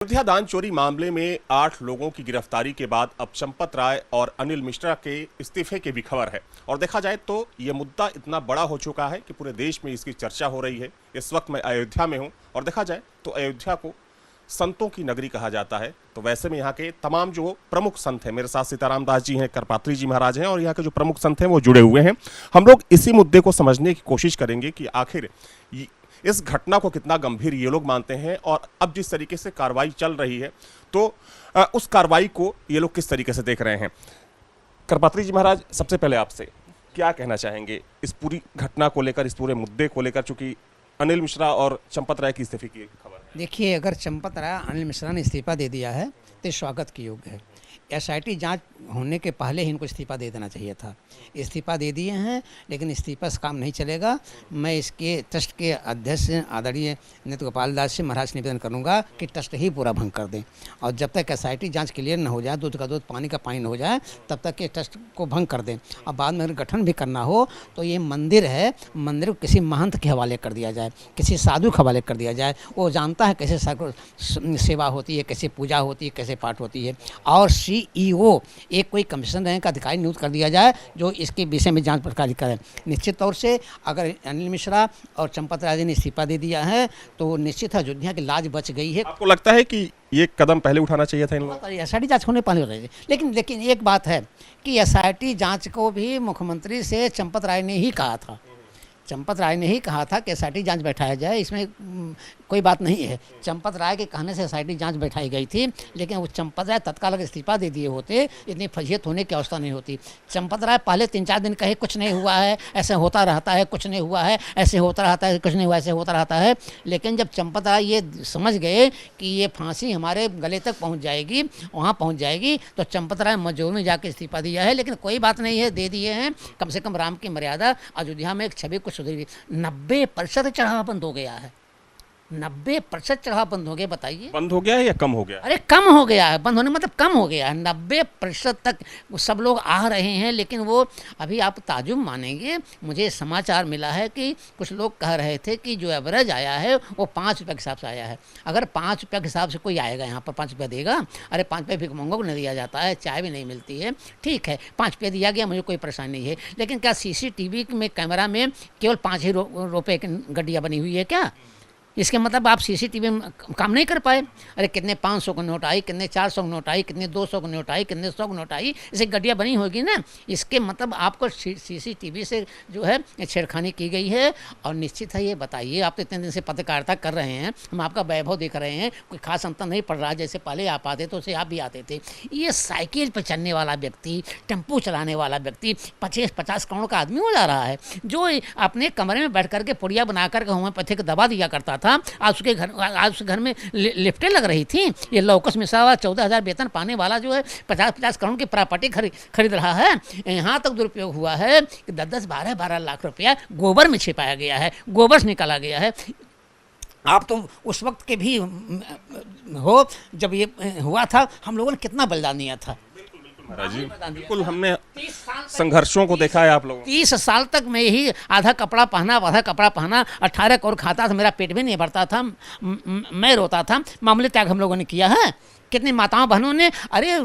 अयोध्या दान चोरी मामले में 8 लोगों की गिरफ्तारी के बाद अब चंपत राय और अनिल मिश्रा के इस्तीफे की भी खबर है। और देखा जाए तो ये मुद्दा इतना बड़ा हो चुका है कि पूरे देश में इसकी चर्चा हो रही है। इस वक्त मैं अयोध्या में हूं और देखा जाए तो अयोध्या को संतों की नगरी कहा जाता है। तो वैसे में यहाँ के तमाम जो प्रमुख संत हैं, मेरे साथ सीताराम दास जी हैं, करपात्री जी महाराज हैं और यहाँ के जो प्रमुख संत हैं वो जुड़े हुए हैं। हम लोग इसी मुद्दे को समझने की कोशिश करेंगे कि आखिर इस घटना को कितना गंभीर ये लोग मानते हैं और अब जिस तरीके से कार्रवाई चल रही है तो उस कार्रवाई को ये लोग किस तरीके से देख रहे हैं। करपात्री जी महाराज, सबसे पहले आपसे क्या कहना चाहेंगे इस पूरी घटना को लेकर, इस पूरे मुद्दे को लेकर, चूंकि अनिल मिश्रा और चंपत राय की इस्तीफे की खबर है। देखिए, अगर चंपत राय अनिल मिश्रा ने इस्तीफा दे दिया है तो स्वागत के योग्य है। एसआईटी जांच होने के पहले ही इनको इस्तीफा दे देना चाहिए था। इस्तीफा दे दिए हैं, लेकिन इस्तीफा से काम नहीं चलेगा। मैं इसके ट्रस्ट के अध्यक्ष आदरणीय नित्य गोपाल दास से महाराज निवेदन करूंगा कि ट्रस्ट ही पूरा भंग कर दें और जब तक एसआईटी जांच क्लियर न हो जाए, दूध का दूध पानी का पानी न हो जाए, तब तक ये ट्रस्ट को भंग कर दें। और बाद में अगर गठन भी करना हो तो ये मंदिर है, मंदिर को किसी महंत के हवाले कर दिया जाए, किसी साधु के हवाले कर दिया जाए। वो जानता है कैसे सेवा होती है, कैसे पूजा होती है, कैसे पाठ होती है। और सीईओ एक कोई कमीशन रैंक का अधिकारी नियुक्त कर दिया जाए जो इसके विषय में जांच पड़ताल करे। निश्चित तौर से अगर अनिल मिश्रा और चंपत राय ने इस्तीफा दे दिया है तो निश्चित है अयोध्या की लाज बच गई है। आपको लगता है कि ये कदम पहले उठाना चाहिए था इन लोगों को? एसआईटी जांच होने पहले हो रही थी, लेकिन एक बात है कि एसआईटी जांच को भी मुख्यमंत्री से चंपत राय ने ही कहा था। चंपत राय ने ही कहा था कि एसआईटी जांच बैठाया जाए, इसमें कोई बात नहीं है। चंपत राय के कहने से एसआईटी जांच बैठाई गई थी, लेकिन वो चंपत राय तत्काल अगर इस्तीफा दे दिए होते इतनी फजीहत होने की अवस्था नहीं होती। चंपत राय पहले 3-4 दिन कहे कुछ नहीं हुआ है, ऐसे होता रहता है, कुछ नहीं हुआ है, ऐसे होता रहता है, कुछ नहीं हुआ, ऐसे होता रहता है। लेकिन जब चंपत राय ये समझ गए कि ये फांसी हमारे गले तक पहुँच जाएगी, वहाँ पहुँच जाएगी, तो चंपत राय मजदूर में जाकर इस्तीफा दिया है। लेकिन कोई बात नहीं है, दे दिए हैं। कम से कम राम की मर्यादा अयोध्या में एक छवि कुछ सुधरी। 90% चढ़ावा बंद हो गया है। 90% चढ़ावा बंद हो गया। बताइए, बंद हो गया है या कम हो गया? अरे कम हो गया है, बंद होने मतलब कम हो गया है। 90% तक सब लोग आ रहे हैं। लेकिन वो अभी आप ताजुब मानेंगे, मुझे समाचार मिला है कि कुछ लोग कह रहे थे कि जो एवरेज आया है वो 5 रुपये के हिसाब से आया है। अगर 5 रुपये के हिसाब से कोई आएगा यहाँ पर 5 रुपये देगा, अरे 5 रुपये भिख मंगों को नहीं दिया जाता है, चाय भी नहीं मिलती है, ठीक है 5 रुपये दिया गया, मुझे कोई परेशानी नहीं है। लेकिन क्या सीसीटीवी में कैमरा में केवल 5 ही रुपये की गड्डियाँ बनी हुई है क्या? इसके मतलब आप सीसीटीवी में काम नहीं कर पाए? अरे कितने 500 की नोट आई, कितने 400 की नोट आई, कितने 200 की नोट आई, कितने 100 की नोट आई, इसे गड्डियाँ बनी होगी ना। इसके मतलब आपको सीसीटीवी से जो है छेड़खानी की गई है। और निश्चित है, ये बताइए, आप तो इतने दिन से पत्रकारिता कर रहे हैं, हम आपका वैभव देख रहे हैं, कोई खास अंतर नहीं पड़ रहा। जैसे पहले आप आते तो उसे आप भी आते थे। ये साइकिल पर चलने वाला व्यक्ति, टेम्पो चलाने वाला व्यक्ति 50 करोड़ का आदमी हो जा रहा है, जो अपने कमरे में बैठ करके पुड़िया बना करके होम्योपैथिक दवा दिया करता था। आज उसके घर में लिफ्टें लग रही थी। ये लौकस मिश्रा 14,000 वेतन पाने वाला जो है 50 करोड़ की प्रॉपर्टी खरीद रहा है। यहाँ तक दुरुपयोग हुआ है कि 10-10, 12-12 लाख रुपया गोबर में छिपाया गया है, गोबर से निकाला गया है। आप तो उस वक्त के भी हो जब ये हुआ था, हम लोगों ने कितना बलिदान दिया था। महाराज जी, बिल्कुल हमने संघर्षों को देखा है आप लोगों। 30 साल तक मैं यही आधा कपड़ा पहना 18 करोड़ खाता था, मेरा पेट भी नहीं भरता था, मैं रोता था। मामूली त्याग हम लोगों ने किया है। कितनी माताओं बहनों ने, अरे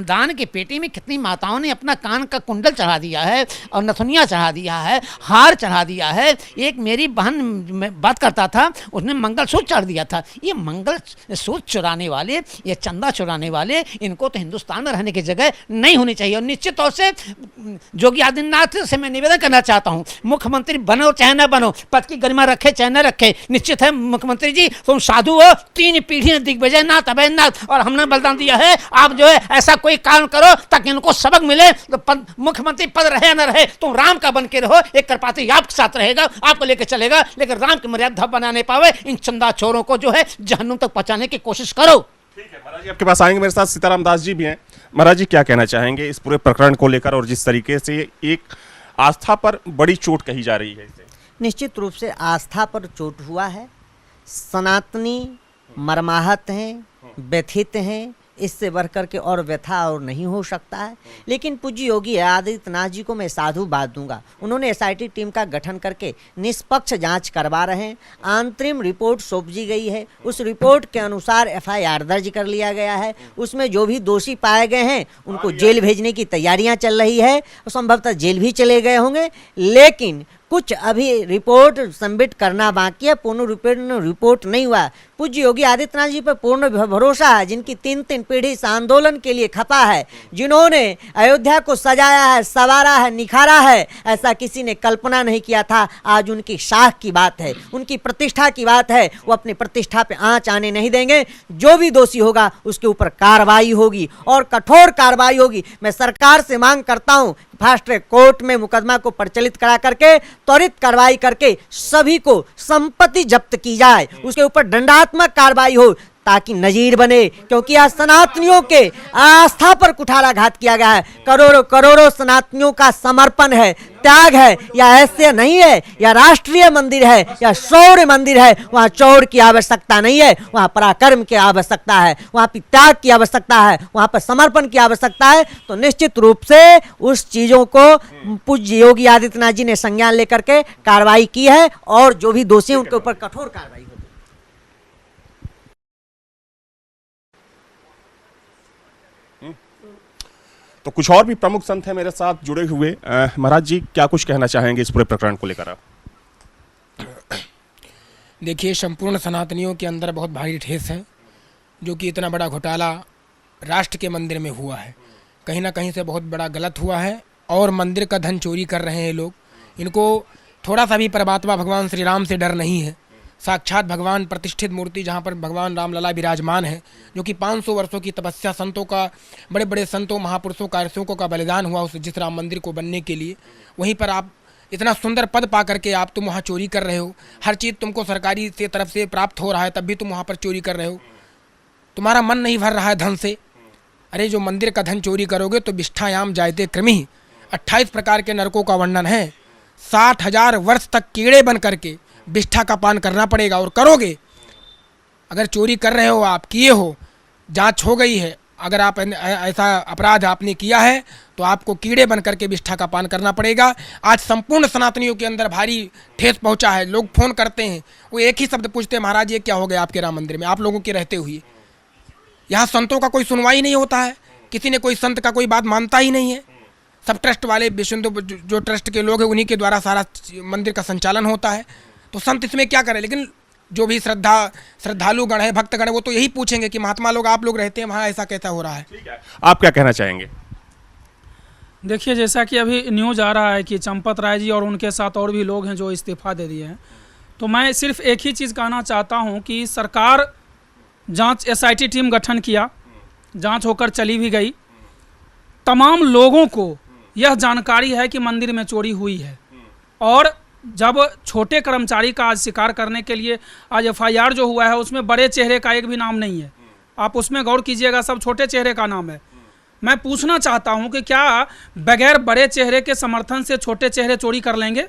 दान के पेटी में कितनी माताओं ने अपना कान का कुंडल चढ़ा दिया है और नथुनिया चढ़ा दिया है, हार चढ़ा दिया है। एक मेरी बहन बात करता था, उसने मंगलसूत्र चढ़ दिया था। ये मंगलसूत्र चुराने वाले, ये चंदा चुराने वाले, इनको तो हिंदुस्तान में रहने की जगह नहीं होनी चाहिए। और निश्चित तौर से योगी आदित्यनाथ से मैं निवेदन करना चाहता हूँ, मुख्यमंत्री बनो चाहे न बनो, पद की गरिमा रखे चाहे न रखे, निश्चित है मुख्यमंत्री जी तुम साधु हो, 3 पीढ़ी दिग्विजय नाथ अभयनाथ, और हमने बलिदान दिया है। आप जो है ऐसा कोई काम करो ताकि इनको सबक मिले। तो मुख्यमंत्री पद रहे न रहे, तुम राम का बन के रहो, एक करपात्री आपके साथ रहेगा, आपको लेकर चलेगा, लेकिन राम की मर्यादा बना नहीं पावे, इन चंदा चोरों को जो है जहन्नुम तक पहुंचाने की कोशिश करो। ठीक है महाराज जी, आपके पास आएंगे। मेरे साथ सीताराम दास जी भी हैं। महाराज जी, क्या कहना चाहेंगे इस पूरे प्रकरण को लेकर और जिस तरीके से एक आस्था पर बड़ी चोट कही जा रही है? निश्चित रूप से आस्था पर चोट हुआ है। सनातनी मर्माहत हैं, व्यथित हैं, इससे बढ़कर के और व्यथा और नहीं हो सकता है। लेकिन पूज्य योगी आदित्यनाथ जी को मैं साधु बात दूंगा, उन्होंने एसआईटी टीम का गठन करके निष्पक्ष जांच करवा रहे हैं। अंतरिम रिपोर्ट सौंपी गई है, उस रिपोर्ट के अनुसार एफआईआर दर्ज कर लिया गया है। उसमें जो भी दोषी पाए गए हैं उनको जेल भेजने की तैयारियां चल रही है, संभवतः जेल भी चले गए होंगे। लेकिन कुछ अभी रिपोर्ट सबमिट करना बाकी है, पूर्ण रिपोर्ट नहीं हुआ। पूज्य योगी आदित्यनाथ जी पर पूर्ण भरोसा है, जिनकी 3 पीढ़ी इस आंदोलन के लिए खपा है, जिन्होंने अयोध्या को सजाया है, संवारा है, निखारा है, ऐसा किसी ने कल्पना नहीं किया था। आज उनकी शाख की बात है, उनकी प्रतिष्ठा की बात है, वो अपनी प्रतिष्ठा पे आंच आने नहीं देंगे। जो भी दोषी होगा उसके ऊपर कार्रवाई होगी और कठोर कार्रवाई होगी। मैं सरकार से मांग करता हूँ फास्ट ट्रैक कोर्ट में मुकदमा को प्रचलित करा करके त्वरित कार्रवाई करके सभी को संपत्ति जब्त की जाए, उसके ऊपर दंडात्मक कार्रवाई हो ताकि नजीर बने। क्योंकि आज सनातनियों के आस्था पर कुठाराघात किया गया है। करोड़ों करोड़ों सनातनियों का समर्पण है, त्याग है, या ऐसे नहीं है, या राष्ट्रीय मंदिर है, या शौर्य मंदिर है। वहाँ चौड़ की आवश्यकता नहीं है, वहाँ पराक्रम की आवश्यकता है, वहाँ पर त्याग की आवश्यकता है, वहाँ पर समर्पण की आवश्यकता है। तो निश्चित रूप से उस चीजों को पूज्य योगी आदित्यनाथ जी ने संज्ञान लेकर के कार्रवाई की है और जो भी दोषी उनके ऊपर कठोर कार्रवाई होगी। तो कुछ और भी प्रमुख संत हैं मेरे साथ जुड़े हुए। महाराज जी, क्या कुछ कहना चाहेंगे इस पूरे प्रकरण को लेकर आप? देखिए, संपूर्ण सनातनियों के अंदर बहुत भारी ठेस है, जो कि इतना बड़ा घोटाला राष्ट्र के मंदिर में हुआ है, कहीं ना कहीं से बहुत बड़ा गलत हुआ है और मंदिर का धन चोरी कर रहे हैं लोग। इनको थोड़ा सा भी परमात्मा भगवान श्री राम से डर नहीं है। साक्षात भगवान प्रतिष्ठित मूर्ति जहाँ पर भगवान रामलला विराजमान है, जो कि 500 वर्षों की तपस्या, संतों का, बड़े बड़े संतों, महापुरुषों का, ऋषियों का बलिदान हुआ उस जिस राम मंदिर को बनने के लिए, वहीं पर आप इतना सुंदर पद पा करके आप तुम वहाँ चोरी कर रहे हो। हर चीज़ तुमको सरकारी से तरफ से प्राप्त हो रहा है, तब भी तुम वहाँ पर चोरी कर रहे हो। तुम्हारा मन नहीं भर रहा है धन से। अरे जो मंदिर का धन चोरी करोगे तो विष्ठायाम जायते कृमि, 28 प्रकार के नरकों का वर्णन है। 60,000 वर्ष तक कीड़े बन करके विष्ठा का पान करना पड़ेगा और करोगे। अगर चोरी कर रहे हो, आप किए हो, जांच हो गई है, अगर आप ऐसा अपराध आपने किया है तो आपको कीड़े बन करके विष्ठा का पान करना पड़ेगा। आज संपूर्ण सनातनियों के अंदर भारी ठेस पहुंचा है। लोग फोन करते हैं, वो एक ही शब्द पूछते हैं, महाराज ये क्या हो गया आपके राम मंदिर में, आप लोगों के रहते हुए। यहाँ संतों का कोई सुनवाई नहीं होता है, किसी ने कोई संत का कोई बात मानता ही नहीं है। सब ट्रस्ट वाले, विष्णु जो ट्रस्ट के लोग हैं उन्हीं के द्वारा सारा मंदिर का संचालन होता है। तो संत इसमें क्या करें? लेकिन जो भी श्रद्धालु गण है, भक्तगण है, वो तो यही पूछेंगे कि महात्मा लोग, आप लोग रहते हैं वहाँ, ऐसा कैसा हो रहा है। आप क्या कहना चाहेंगे? देखिए, जैसा कि अभी न्यूज़ आ रहा है कि चंपत राय जी और उनके साथ और भी लोग हैं जो इस्तीफा दे दिए हैं, तो मैं सिर्फ एक ही चीज़ कहना चाहता हूँ कि सरकार जांच एसआईटी टीम गठन किया, जांच होकर चली भी गई। तमाम लोगों को यह जानकारी है कि मंदिर में चोरी हुई है, और जब छोटे कर्मचारी का आज शिकार करने के लिए आज एफआईआर जो हुआ है उसमें बड़े चेहरे का एक भी नाम नहीं है। आप उसमें गौर कीजिएगा, सब छोटे चेहरे का नाम है। मैं पूछना चाहता हूं कि क्या बगैर बड़े चेहरे के समर्थन से छोटे चेहरे चोरी कर लेंगे?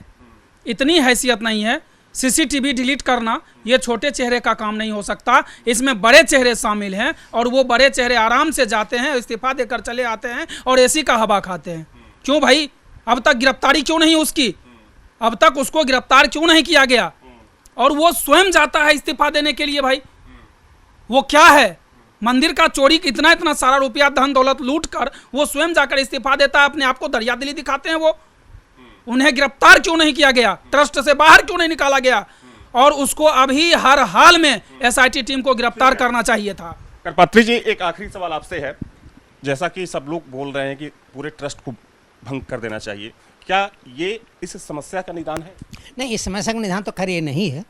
इतनी हैसियत नहीं है। सीसीटीवी डिलीट करना ये छोटे चेहरे का काम नहीं हो सकता, इसमें बड़े चेहरे शामिल हैं, और वो बड़े चेहरे आराम से जाते हैं, इस्तीफा देकर चले आते हैं और एसी का हवा खाते हैं। क्यों भाई, अब तक गिरफ्तारी क्यों नहीं उसकी? अब तक उसको गिरफ्तार क्यों नहीं किया गया? और वो स्वयं जाता है इस्तीफा देने के लिए। भाई वो क्या है? मंदिर का चोरी, इतना सारा रुपया धन दौलत लूट कर वो स्वयं जाकर इस्तीफा देता है, अपने आप को दरियादिली दिखाते हैं। वो उन्हें गिरफ्तार क्यों नहीं किया गया? ट्रस्ट से बाहर क्यों नहीं निकाला गया? और उसको अभी हर हाल में एसआईटी टीम को गिरफ्तार करना चाहिए था। करपात्री जी, एक आखिरी सवाल आपसे है। जैसा कि सब लोग बोल रहे हैं कि पूरे ट्रस्ट को भंग कर देना चाहिए, क्या ये इस समस्या का निदान है? नहीं, इस समस्या का निदान तो खैर ये नहीं है।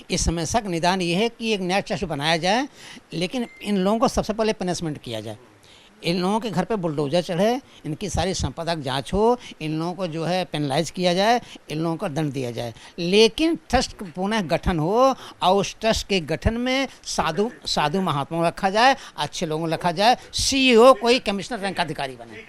इस समस्या का निदान ये है कि एक नया ट्रस्ट बनाया जाए, लेकिन इन लोगों को सबसे पहले पनिशमेंट किया जाए। इन लोगों के घर पे बुलडोजर चढ़े, इनकी सारी संपदा की जाँच हो, इन लोगों को जो है पेनलाइज किया जाए, इन लोगों को दंड दिया जाए। लेकिन ट्रस्ट पुनः गठन हो और उस ट्रस्ट के गठन में साधु महात्माओं रखा जाए, अच्छे लोगों रखा जाए, CEO कोई कमिश्नर रैंक का अधिकारी बने।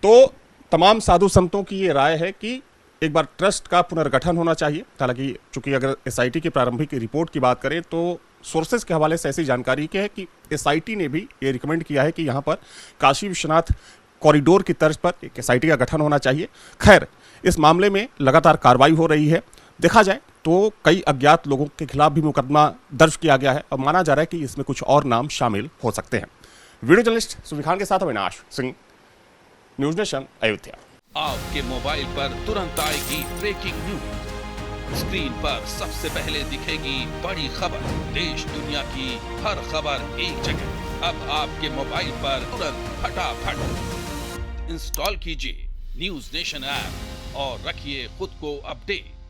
तो तमाम साधु संतों की ये राय है कि एक बार ट्रस्ट का पुनर्गठन होना चाहिए। हालांकि चूंकि अगर एसआईटी की प्रारंभिक रिपोर्ट की बात करें तो सोर्सेज के हवाले से ऐसी जानकारी की है कि एसआईटी ने भी ये रिकमेंड किया है कि यहाँ पर काशी विश्वनाथ कॉरिडोर की तर्ज पर एक एसआईटी का गठन होना चाहिए। खैर, इस मामले में लगातार कार्रवाई हो रही है। देखा जाए तो कई अज्ञात लोगों के खिलाफ भी मुकदमा दर्ज किया गया है और माना जा रहा है कि इसमें कुछ और नाम शामिल हो सकते हैं। वीडियो जर्नलिस्ट सुबी खान के साथ अविनाश सिंह, न्यूज नेशन, अयोध्या। आपके मोबाइल पर तुरंत आएगी ब्रेकिंग न्यूज। स्क्रीन पर सबसे पहले दिखेगी बड़ी खबर। देश दुनिया की हर खबर एक जगह। अब आपके मोबाइल पर तुरंत फटाफट इंस्टॉल कीजिए न्यूज नेशन ऐप और रखिए खुद को अपडेट।